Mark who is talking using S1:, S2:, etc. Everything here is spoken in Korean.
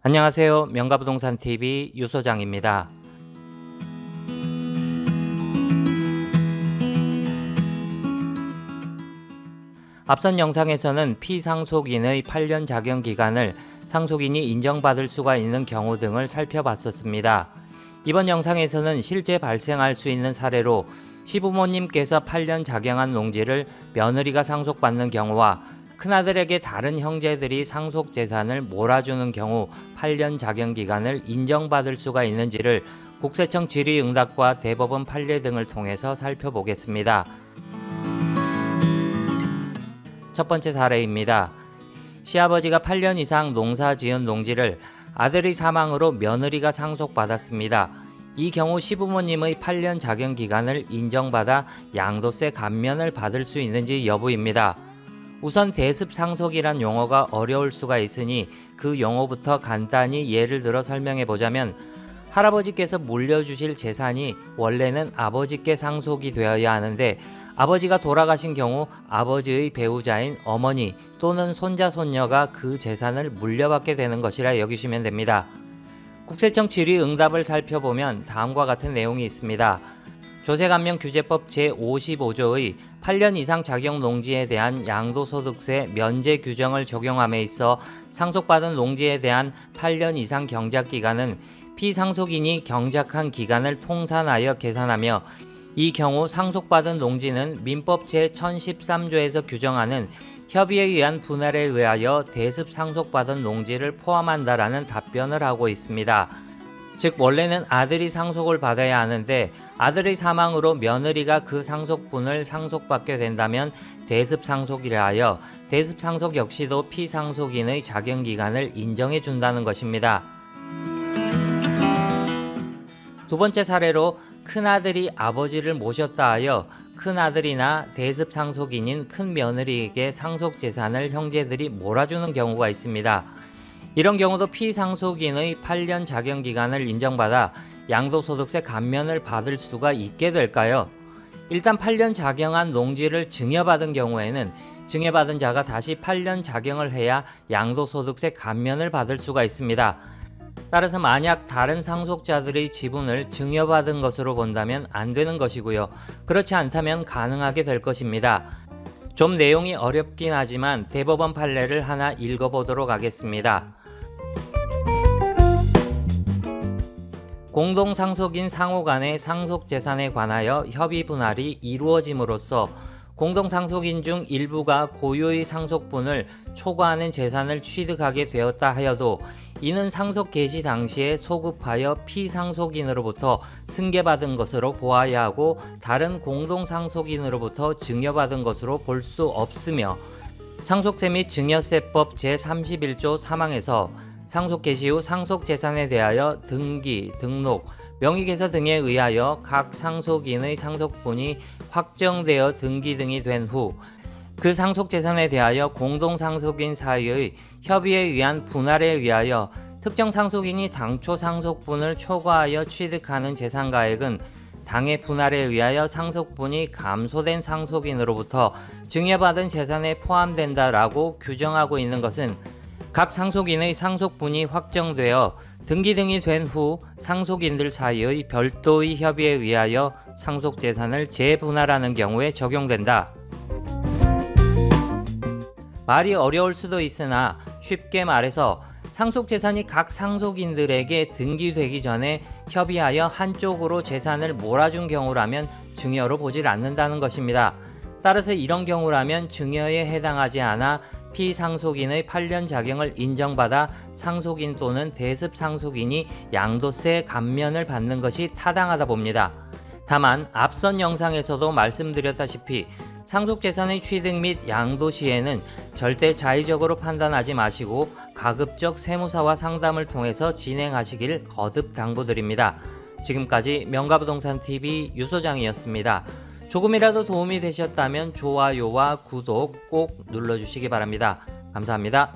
S1: 안녕하세요. 명가부동산TV 유소장입니다. 앞선 영상에서는 피상속인의 8년 자격기간을 상속인이 인정받을 수가 있는 경우 등을 살펴봤었습니다. 이번 영상에서는 실제 발생할 수 있는 사례로 시부모님께서 8년 작용한 농지를 며느리가 상속받는 경우와 큰아들에게 다른 형제들이 상속 재산을 몰아주는 경우 8년 자격기간을 인정받을 수가 있는지를 국세청 질의응답과 대법원 판례 등을 통해서 살펴보겠습니다. 첫 번째 사례입니다. 시아버지가 8년 이상 농사 지은 농지를 아들의 사망으로 며느리가 상속받았습니다. 이 경우 시부모님의 8년 자격기간을 인정받아 양도세 감면을 받을 수 있는지 여부입니다. 우선 대습상속이란 용어가 어려울 수가 있으니 그 용어부터 간단히 예를 들어 설명해 보자면, 할아버지께서 물려주실 재산이 원래는 아버지께 상속이 되어야 하는데 아버지가 돌아가신 경우 아버지의 배우자인 어머니 또는 손자 손녀가 그 재산을 물려받게 되는 것이라 여기시면 됩니다. 국세청 질의응답을 살펴보면 다음과 같은 내용이 있습니다. 조세감면규제법 제55조의 8년 이상 작용 농지에 대한 양도소득세 면제 규정을 적용함에 있어 상속받은 농지에 대한 8년 이상 경작기간은 피상속인이 경작한 기간을 통산하여 계산하며, 이 경우 상속받은 농지는 민법 제1013조에서 규정하는 협의에 의한 분할에 의하여 대습 상속받은 농지를 포함한다라는 답변을 하고 있습니다. 즉 원래는 아들이 상속을 받아야 하는데 아들의 사망으로 며느리가 그 상속분을 상속받게 된다면 대습 상속이라 하여 대습 상속 역시도 피상속인의 자격기간을 인정해 준다는 것입니다. 두 번째 사례로 큰아들이 아버지를 모셨다 하여 큰아들이나 대습 상속인인 큰며느리에게 상속재산을 형제들이 몰아주는 경우가 있습니다. 이런 경우도 피상속인의 8년 자격기간을 인정받아 양도소득세 감면을 받을 수가 있게 될까요? 일단 8년 작용한 농지를 증여받은 경우에는 증여받은 자가 다시 8년 작용을 해야 양도소득세 감면을 받을 수가 있습니다. 따라서 만약 다른 상속자들의 지분을 증여받은 것으로 본다면 안 되는 것이고요. 그렇지 않다면 가능하게 될 것입니다. 좀 내용이 어렵긴 하지만 대법원 판례를 하나 읽어보도록 하겠습니다. 공동상속인 상호 간의 상속재산에 관하여 협의 분할이 이루어짐으로써 공동상속인 중 일부가 고유의 상속분을 초과하는 재산을 취득하게 되었다 하여도 이는 상속 개시 당시에 소급하여 피상속인으로부터 승계받은 것으로 보아야 하고 다른 공동상속인으로부터 증여받은 것으로 볼 수 없으며, 상속세 및 증여세법 제31조 3항에서 상속 개시 후 상속재산에 대하여 등기, 등록, 명의개서 등에 의하여 각 상속인의 상속분이 확정되어 등기 등이 된 후 그 상속재산에 대하여 공동상속인 사이의 협의에 의한 분할에 의하여 특정 상속인이 당초 상속분을 초과하여 취득하는 재산가액은 당해 분할에 의하여 상속분이 감소된 상속인으로부터 증여받은 재산에 포함된다라고 규정하고 있는 것은, 각 상속인의 상속분이 확정되어 등기 등이 된 후 상속인들 사이의 별도의 협의에 의하여 상속재산을 재분할하는 경우에 적용된다. 말이 어려울 수도 있으나 쉽게 말해서 상속재산이 각 상속인들에게 등기되기 전에 협의하여 한쪽으로 재산을 몰아준 경우라면 증여로 보질 않는다는 것입니다. 따라서 이런 경우라면 증여에 해당하지 않아 피상속인의 8년 작용을 인정받아 상속인 또는 대습 상속인이 양도세 감면을 받는 것이 타당하다 봅니다. 다만 앞선 영상에서도 말씀드렸다시피 상속재산의 취득 및 양도 시에는 절대 자의적으로 판단하지 마시고 가급적 세무사와 상담을 통해서 진행하시길 거듭 당부드립니다. 지금까지 명가부동산TV 유소장이었습니다. 조금이라도 도움이 되셨다면 좋아요와 구독 꼭 눌러주시기 바랍니다. 감사합니다.